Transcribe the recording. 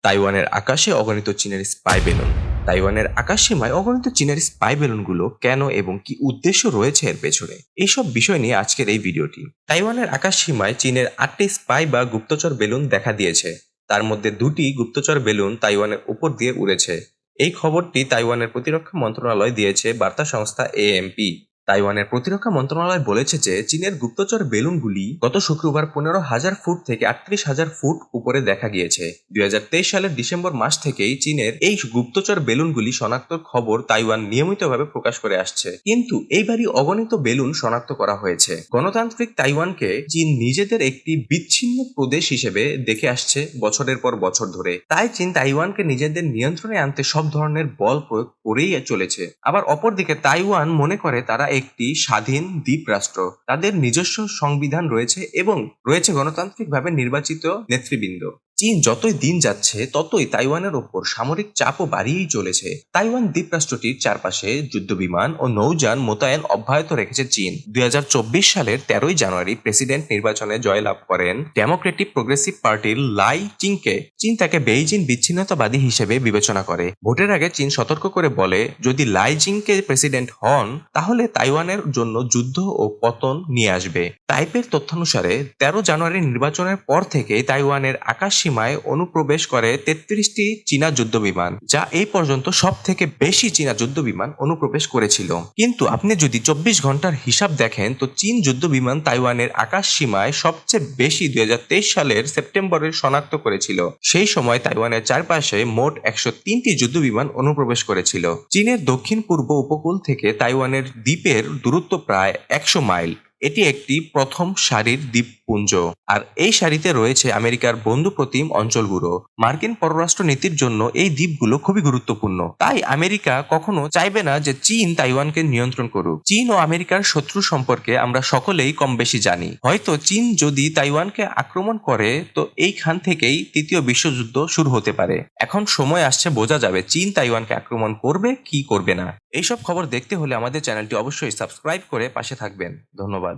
তাইওয়ানের আকাশে অগণিত চীনের স্পাই বেলুন। তাইওয়ানের আকাশসীমায় অগণিত চীনের স্পাই বেলুনগুলো কেন এবং কি উদ্দেশ্য রয়েছে এর পেছনে, এইসব বিষয় নিয়ে আজকের এই ভিডিওটি। তাইওয়ানের আকাশসীমায় চীনের 8টি স্পাই বা গুপ্তচর বেলুন দেখা দিয়েছে। তার মধ্যে 2টি গুপ্তচর বেলুন তাইওয়ানের উপর দিয়ে উড়েছে। এই খবরটি তাইওয়ানের প্রতিরক্ষা মন্ত্রণালয় দিয়েছে বার্তা সংস্থা এএমপি। তাইওয়ানের প্রতিরক্ষা মন্ত্রণালয় বলেছে যে চীনের গুপ্তচর বেলুনগুলি গত শুক্রবার 15,000 ফুট থেকে 38,000 ফুট উপরে দেখা গিয়েছে। 2023 সালের ডিসেম্বর মাস থেকেই চীনের এই গুপ্তচর বেলুনগুলি শনাক্তর খবর তাইওয়ান নিয়মিতভাবে প্রকাশ করে আসছে, কিন্তু এইবারই অগণিত বেলুন শনাক্ত করা হয়েছে। গণতান্ত্রিক তাইওয়ানকে চীন নিজেদের একটি বিচ্ছিন্ন প্রদেশ হিসেবে দেখে আসছে বছরের পর বছর ধরে। তাই চীন তাইওয়ানকে নিজেদের নিয়ন্ত্রণে আনতে সব ধরনের বল প্রয়োগ করেই চলেছে। আবার অপরদিকে তাইওয়ান মনে করে তারা একটি স্বাধীন দ্বীপ রাষ্ট্র, তাদের নিজস্ব সংবিধান রয়েছে এবং রয়েছে গণতান্ত্রিকভাবে নির্বাচিত নেতৃবৃন্দ। চীন যতই দিন যাচ্ছে ততই তাইওয়ানের ওপর সামরিক চাপও বাড়িয়েই চলেছে। তাইওয়ান দ্বীপরাষ্ট্রটির চারপাশে যুদ্ধবিমান ও নৌযান মোতায়েন অব্যাহত রেখেছে চীন। 2024 সালের 13ই জানুয়ারি প্রেসিডেন্ট নির্বাচনে জয়লাভ করেন ডেমোক্রেটিক প্রোগ্রেসিভ পার্টির লাই চিংকে। চীন তাকে বেইজিং বিচ্ছিন্নতাবাদী হিসেবে বিবেচনা করে। ভোটের আগে চীন সতর্ক করে বলে, যদি লাই চিংকে প্রেসিডেন্ট হন তাহলে তাইওয়ানের জন্য যুদ্ধ ও পতন নিয়ে আসবে। তাইপের তথ্যানুসারে 13 জানুয়ারি নির্বাচনের পর থেকে তাইওয়ানের আকাশ সীমায় অনুপ্রবেশ করে 33টি চীনা যুদ্ধবিমান, যা এই পর্যন্ত সব থেকে বেশি চীনা যুদ্ধবিমান অনুপ্রবেশ করেছিল। কিন্তু আপনি যদি 24 ঘন্টার হিসাব দেখেন তো চীন যুদ্ধবিমান তাইওয়ানের আকাশ সীমায় সবচেয়ে বেশি 2023 সালের সেপ্টেম্বরে শনাক্ত করেছিল। সেই সময় তাইওয়ানের চারপাশে মোট 103টি যুদ্ধবিমান অনুপ্রবেশ করেছিল। চীনের দক্ষিণ পূর্ব উপকূল থেকে তাইওয়ানের দ্বীপের দূরত্ব প্রায় 100 মাইল। এটি একটি প্রথম সারির দ্বীপপুঞ্জ, আর এই সারিতে রয়েছে আমেরিকার বন্ধুপ্রতিম অঞ্চলগুলো। মার্কিন পররাষ্ট্র নীতির জন্য এই দ্বীপগুলো খুবই গুরুত্বপূর্ণ, তাই আমেরিকা কখনো চাইবে না যে চীন তাইওয়ানকে নিয়ন্ত্রণ করুক। চীন ও আমেরিকার শত্রু সম্পর্কে আমরা সকলেই কম বেশি জানি। হয়তো চীন যদি তাইওয়ানকে আক্রমণ করে তো এইখান থেকেই তৃতীয় বিশ্বযুদ্ধ শুরু হতে পারে। এখন সময় আসছে, বোঝা যাবে চীন তাইওয়ানকে আক্রমণ করবে কি করবে না। এইসব খবর দেখতে হলে আমাদের চ্যানেলটি অবশ্যই সাবস্ক্রাইব করে পাশে থাকবেন। ধন্যবাদ।